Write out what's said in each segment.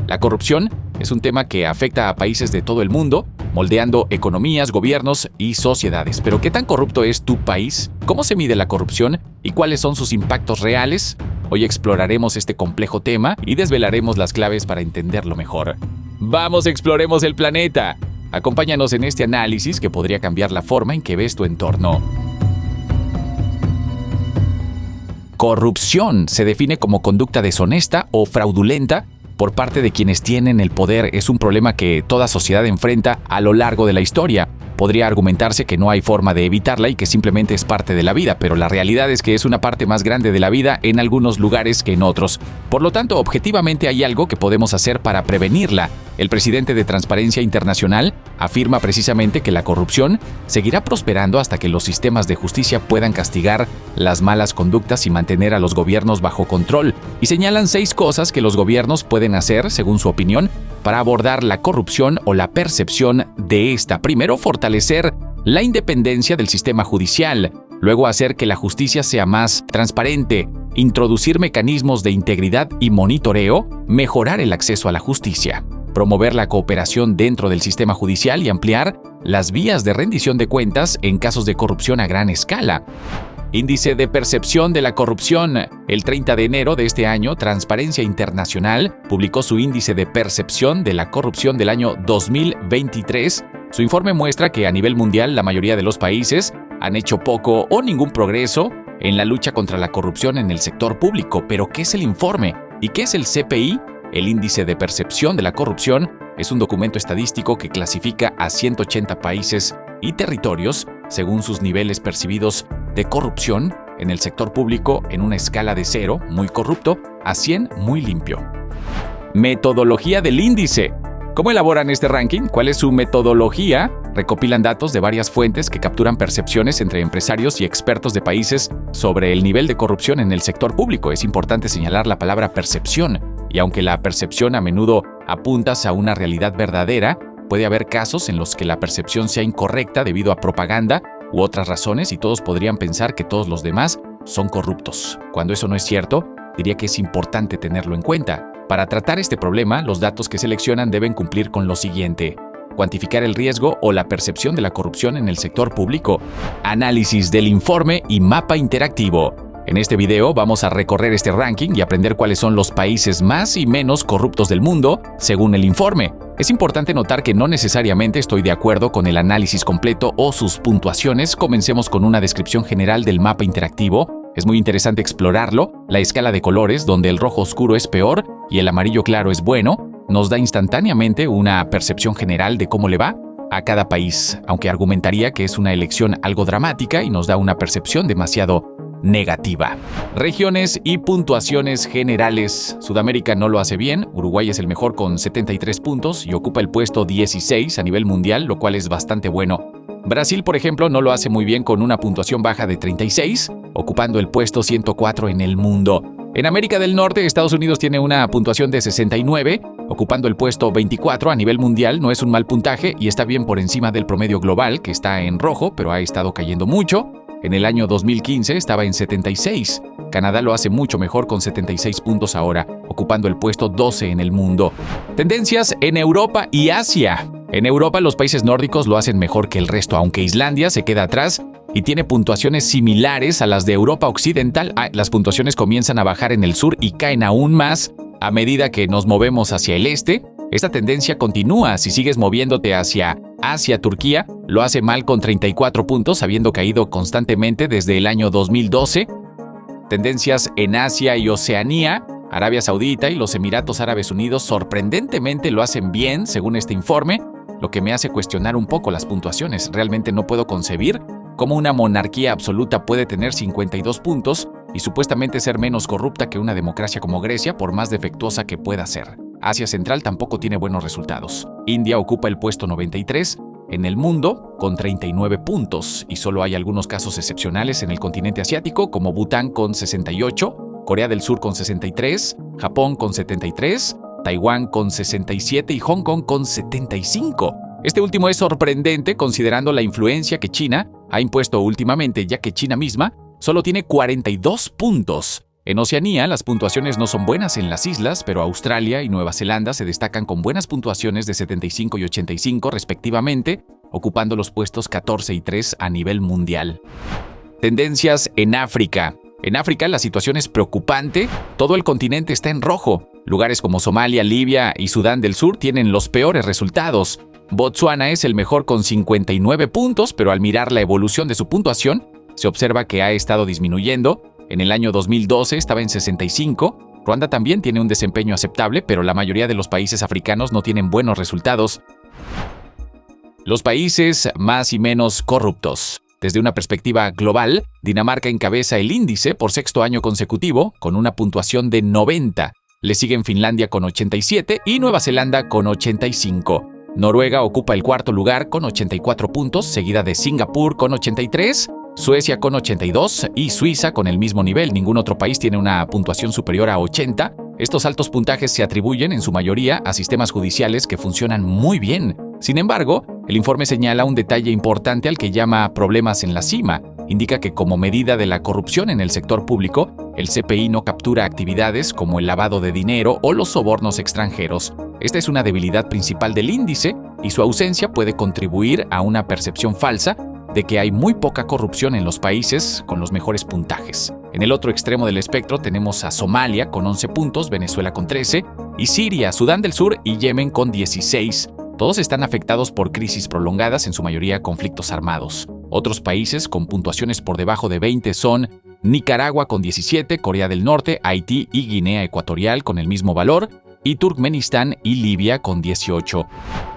La corrupción es un tema que afecta a países de todo el mundo, moldeando economías, gobiernos y sociedades. Pero ¿qué tan corrupto es tu país? ¿Cómo se mide la corrupción? ¿Y cuáles son sus impactos reales? Hoy exploraremos este complejo tema y desvelaremos las claves para entenderlo mejor. ¡Vamos, exploremos el planeta! Acompáñanos en este análisis que podría cambiar la forma en que ves tu entorno. Corrupción se define como conducta deshonesta o fraudulenta por parte de quienes tienen el poder. Es un problema que toda sociedad enfrenta a lo largo de la historia. Podría argumentarse que no hay forma de evitarla y que simplemente es parte de la vida, pero la realidad es que es una parte más grande de la vida en algunos lugares que en otros. Por lo tanto, objetivamente hay algo que podemos hacer para prevenirla. El presidente de Transparencia Internacional afirma precisamente que la corrupción seguirá prosperando hasta que los sistemas de justicia puedan castigar las malas conductas y mantener a los gobiernos bajo control. Y señalan 6 cosas que los gobiernos pueden hacer, según su opinión, para abordar la corrupción o la percepción de esta. Primero, fortalecer la independencia del sistema judicial. Luego, hacer que la justicia sea más transparente. Introducir mecanismos de integridad y monitoreo. Mejorar el acceso a la justicia. Promover la cooperación dentro del sistema judicial y ampliar las vías de rendición de cuentas en casos de corrupción a gran escala. Índice de percepción de la corrupción. El 30 de enero de este año, Transparencia Internacional publicó su índice de percepción de la corrupción del año 2023. Su informe muestra que a nivel mundial la mayoría de los países han hecho poco o ningún progreso en la lucha contra la corrupción en el sector público. ¿Pero qué es el informe? ¿Y qué es el CPI? El índice de percepción de la corrupción es un documento estadístico que clasifica a 180 países y territorios según sus niveles percibidos de corrupción en el sector público en una escala de 0, muy corrupto, a 100, muy limpio. Metodología del índice. ¿Cómo elaboran este ranking? ¿Cuál es su metodología? Recopilan datos de varias fuentes que capturan percepciones entre empresarios y expertos de países sobre el nivel de corrupción en el sector público. Es importante señalar la palabra percepción. Y aunque la percepción a menudo apunta a una realidad verdadera, puede haber casos en los que la percepción sea incorrecta debido a propaganda u otras razones y todos podrían pensar que todos los demás son corruptos. Cuando eso no es cierto, diría que es importante tenerlo en cuenta. Para tratar este problema, los datos que seleccionan deben cumplir con lo siguiente: cuantificar el riesgo o la percepción de la corrupción en el sector público, análisis del informe y mapa interactivo. En este video vamos a recorrer este ranking y aprender cuáles son los países más y menos corruptos del mundo, según el informe. Es importante notar que no necesariamente estoy de acuerdo con el análisis completo o sus puntuaciones. Comencemos con una descripción general del mapa interactivo. Es muy interesante explorarlo. La escala de colores, donde el rojo oscuro es peor y el amarillo claro es bueno, nos da instantáneamente una percepción general de cómo le va a cada país, aunque argumentaría que es una elección algo dramática y nos da una percepción demasiado negativa. Regiones y puntuaciones generales. Sudamérica no lo hace bien. Uruguay es el mejor con 73 puntos y ocupa el puesto 16 a nivel mundial, lo cual es bastante bueno. Brasil, por ejemplo, no lo hace muy bien con una puntuación baja de 36, ocupando el puesto 104 en el mundo. En América del Norte, Estados Unidos tiene una puntuación de 69, ocupando el puesto 24 a nivel mundial. No es un mal puntaje y está bien por encima del promedio global, que está en rojo, pero ha estado cayendo mucho. En el año 2015 estaba en 76. Canadá lo hace mucho mejor con 76 puntos ahora, ocupando el puesto 12 en el mundo. Tendencias en Europa y Asia. En Europa los países nórdicos lo hacen mejor que el resto, aunque Islandia se queda atrás y tiene puntuaciones similares a las de Europa Occidental. Las puntuaciones comienzan a bajar en el sur y caen aún más a medida que nos movemos hacia el este. Esta tendencia continúa. Si sigues moviéndote hacia Asia, Turquía lo hace mal con 34 puntos, habiendo caído constantemente desde el año 2012. Tendencias en Asia y Oceanía. Arabia Saudita y los Emiratos Árabes Unidos sorprendentemente lo hacen bien, según este informe, lo que me hace cuestionar un poco las puntuaciones. Realmente no puedo concebir cómo una monarquía absoluta puede tener 52 puntos y supuestamente ser menos corrupta que una democracia como Grecia, por más defectuosa que pueda ser. Asia Central tampoco tiene buenos resultados. India ocupa el puesto 93 en el mundo con 39 puntos y solo hay algunos casos excepcionales en el continente asiático, como Bután con 68, Corea del Sur con 63, Japón con 73, Taiwán con 67 y Hong Kong con 75. Este último es sorprendente considerando la influencia que China ha impuesto últimamente, ya que China misma solo tiene 42 puntos. En Oceanía, las puntuaciones no son buenas en las islas, pero Australia y Nueva Zelanda se destacan con buenas puntuaciones de 75 y 85 respectivamente, ocupando los puestos 14 y 3 a nivel mundial. Tendencias en África. En África la situación es preocupante, todo el continente está en rojo. Lugares como Somalia, Libia y Sudán del Sur tienen los peores resultados. Botsuana es el mejor con 59 puntos, pero al mirar la evolución de su puntuación, se observa que ha estado disminuyendo. En el año 2012 estaba en 65. Ruanda también tiene un desempeño aceptable, pero la mayoría de los países africanos no tienen buenos resultados. Los países más y menos corruptos. Desde una perspectiva global, Dinamarca encabeza el índice por sexto año consecutivo con una puntuación de 90. Le siguen Finlandia con 87 y Nueva Zelanda con 85. Noruega ocupa el cuarto lugar con 84 puntos, seguida de Singapur con 83, Suecia con 82 y Suiza con el mismo nivel. Ningún otro país tiene una puntuación superior a 80. Estos altos puntajes se atribuyen en su mayoría a sistemas judiciales que funcionan muy bien. Sin embargo, el informe señala un detalle importante al que llama problemas en la cima. Indica que como medida de la corrupción en el sector público, el CPI no captura actividades como el lavado de dinero o los sobornos extranjeros. Esta es una debilidad principal del índice y su ausencia puede contribuir a una percepción falsa de que hay muy poca corrupción en los países con los mejores puntajes. En el otro extremo del espectro tenemos a Somalia con 11 puntos, Venezuela con 13, y Siria, Sudán del Sur y Yemen con 16. Todos están afectados por crisis prolongadas, en su mayoría conflictos armados. Otros países con puntuaciones por debajo de 20 son Nicaragua con 17, Corea del Norte, Haití y Guinea Ecuatorial con el mismo valor, y Turkmenistán y Libia con 18.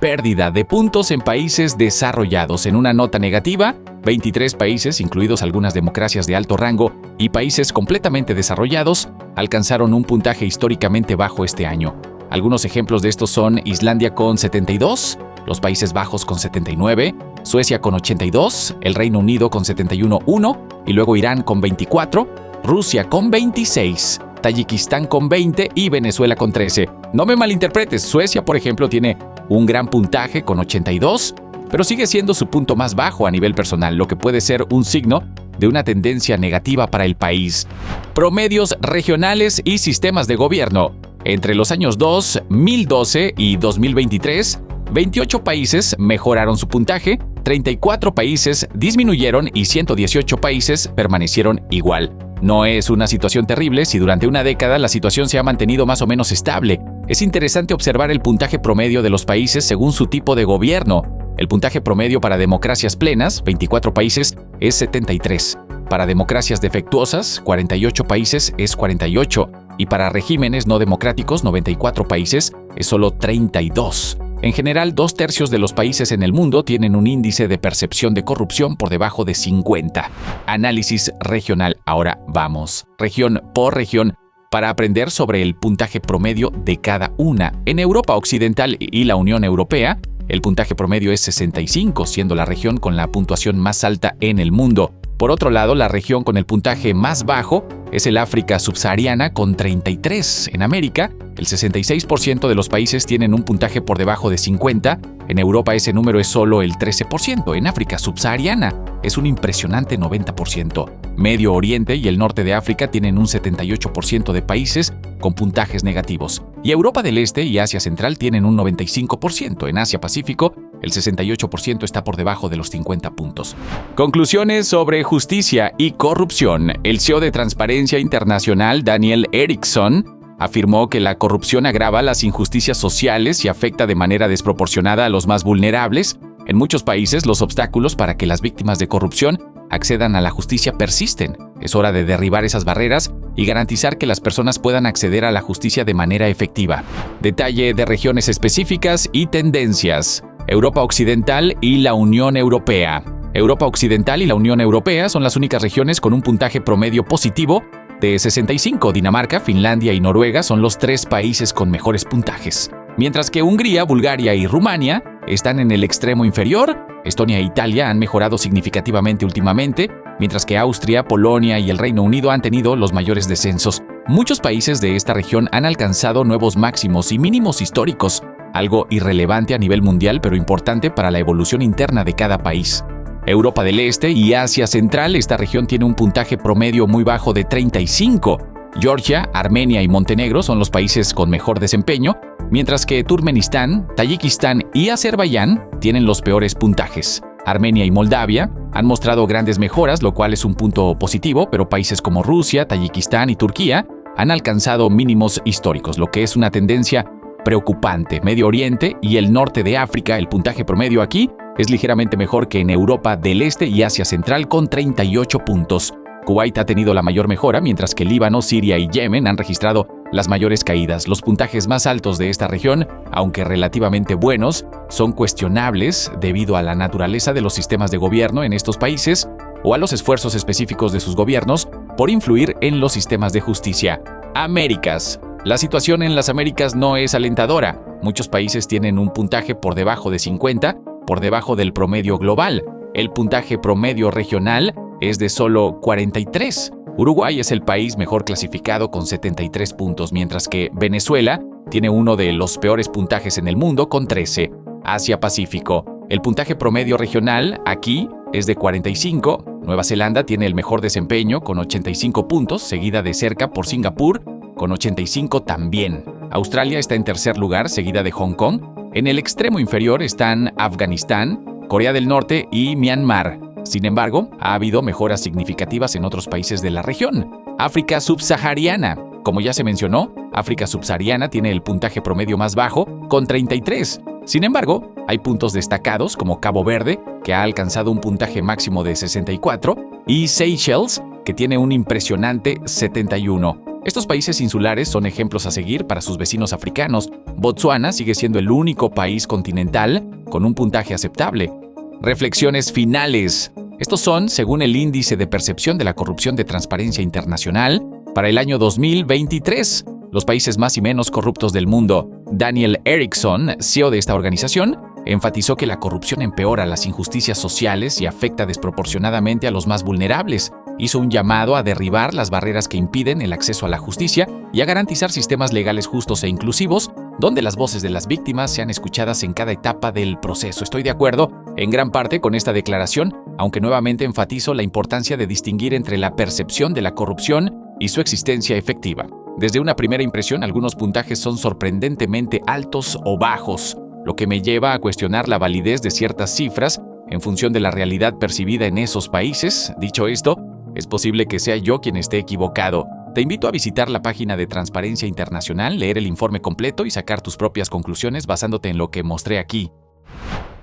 Pérdida de puntos en países desarrollados. En una nota negativa, 23 países, incluidos algunas democracias de alto rango y países completamente desarrollados, alcanzaron un puntaje históricamente bajo este año. Algunos ejemplos de estos son Islandia con 72, los Países Bajos con 79, Suecia con 82, el Reino Unido con 71.1 y luego Irán con 24, Rusia con 26, Tayikistán con 20 y Venezuela con 13. No me malinterpretes, Suecia, por ejemplo, tiene un gran puntaje con 82, pero sigue siendo su punto más bajo a nivel personal, lo que puede ser un signo de una tendencia negativa para el país. Promedios regionales y sistemas de gobierno. Entre los años 2012 y 2023, 28 países mejoraron su puntaje, 34 países disminuyeron y 118 países permanecieron igual. No es una situación terrible si durante una década la situación se ha mantenido más o menos estable. Es interesante observar el puntaje promedio de los países según su tipo de gobierno. El puntaje promedio para democracias plenas, 24 países, es 73. Para democracias defectuosas, 48 países, es 48. Y para regímenes no democráticos, 94 países, es solo 32. En general, 2/3 de los países en el mundo tienen un índice de percepción de corrupción por debajo de 50. Análisis regional. Ahora vamos, región por región, para aprender sobre el puntaje promedio de cada una. En Europa Occidental y la Unión Europea, el puntaje promedio es 65, siendo la región con la puntuación más alta en el mundo. Por otro lado, la región con el puntaje más bajo es el África subsahariana con 33. En América, el 66% de los países tienen un puntaje por debajo de 50. En Europa ese número es solo el 13%. En África subsahariana es un impresionante 90%. Medio Oriente y el norte de África tienen un 78% de países con puntajes negativos. Y Europa del Este y Asia Central tienen un 95%. En Asia Pacífico, el 68% está por debajo de los 50 puntos. Conclusiones sobre justicia y corrupción. El CEO de Transparencia Internacional, Daniel Erickson, afirmó que la corrupción agrava las injusticias sociales y afecta de manera desproporcionada a los más vulnerables. En muchos países, los obstáculos para que las víctimas de corrupción accedan a la justicia persisten. Es hora de derribar esas barreras y garantizar que las personas puedan acceder a la justicia de manera efectiva. Detalle de regiones específicas y tendencias. Europa Occidental y la Unión Europea. Europa Occidental y la Unión Europea son las únicas regiones con un puntaje promedio positivo de 65. Dinamarca, Finlandia y Noruega son los 3 países con mejores puntajes. Mientras que Hungría, Bulgaria y Rumania están en el extremo inferior. Estonia e Italia han mejorado significativamente últimamente, mientras que Austria, Polonia y el Reino Unido han tenido los mayores descensos. Muchos países de esta región han alcanzado nuevos máximos y mínimos históricos, algo irrelevante a nivel mundial pero importante para la evolución interna de cada país. Europa del Este y Asia Central, esta región tiene un puntaje promedio muy bajo de 35. Georgia, Armenia y Montenegro son los países con mejor desempeño, mientras que Turkmenistán, Tayikistán y Azerbaiyán tienen los peores puntajes. Armenia y Moldavia han mostrado grandes mejoras, lo cual es un punto positivo, pero países como Rusia, Tayikistán y Turquía han alcanzado mínimos históricos, lo que es una tendencia preocupante. Medio Oriente y el norte de África, el puntaje promedio aquí es ligeramente mejor que en Europa del Este y Asia Central con 38 puntos. Kuwait ha tenido la mayor mejora, mientras que Líbano, Siria y Yemen han registrado las mayores caídas. Los puntajes más altos de esta región, aunque relativamente buenos, son cuestionables debido a la naturaleza de los sistemas de gobierno en estos países o a los esfuerzos específicos de sus gobiernos por influir en los sistemas de justicia. Américas. La situación en las Américas no es alentadora. Muchos países tienen un puntaje por debajo de 50, por debajo del promedio global. El puntaje promedio regional es de solo 43. Uruguay es el país mejor clasificado con 73 puntos, mientras que Venezuela tiene uno de los peores puntajes en el mundo con 13. Asia-Pacífico. El puntaje promedio regional aquí es de 45. Nueva Zelanda tiene el mejor desempeño con 85 puntos, seguida de cerca por Singapur con 85 también. Australia está en tercer lugar, seguida de Hong Kong. En el extremo inferior están Afganistán, Corea del Norte y Myanmar. Sin embargo, ha habido mejoras significativas en otros países de la región. África subsahariana. Como ya se mencionó, África subsahariana tiene el puntaje promedio más bajo, con 33. Sin embargo, hay puntos destacados como Cabo Verde, que ha alcanzado un puntaje máximo de 64, y Seychelles, que tiene un impresionante 71. Estos países insulares son ejemplos a seguir para sus vecinos africanos. Botsuana sigue siendo el único país continental con un puntaje aceptable. Reflexiones finales. Estos son, según el Índice de Percepción de la Corrupción de Transparencia Internacional, para el año 2023, los países más y menos corruptos del mundo. Daniel Erickson, CEO de esta organización, enfatizó que la corrupción empeora las injusticias sociales y afecta desproporcionadamente a los más vulnerables. Hizo un llamado a derribar las barreras que impiden el acceso a la justicia y a garantizar sistemas legales justos e inclusivos, donde las voces de las víctimas sean escuchadas en cada etapa del proceso. Estoy de acuerdo en gran parte con esta declaración, aunque nuevamente enfatizo la importancia de distinguir entre la percepción de la corrupción y su existencia efectiva. Desde una primera impresión, algunos puntajes son sorprendentemente altos o bajos, lo que me lleva a cuestionar la validez de ciertas cifras en función de la realidad percibida en esos países. Dicho esto, es posible que sea yo quien esté equivocado. Te invito a visitar la página de Transparencia Internacional, leer el informe completo y sacar tus propias conclusiones basándote en lo que mostré aquí.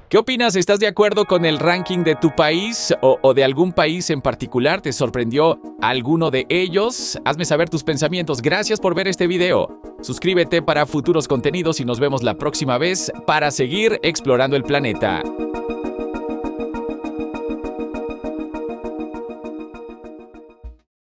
¿Qué opinas? ¿Estás de acuerdo con el ranking de tu país o de algún país en particular? ¿Te sorprendió alguno de ellos? Hazme saber tus pensamientos. Gracias por ver este video. Suscríbete para futuros contenidos y nos vemos la próxima vez para seguir explorando el planeta.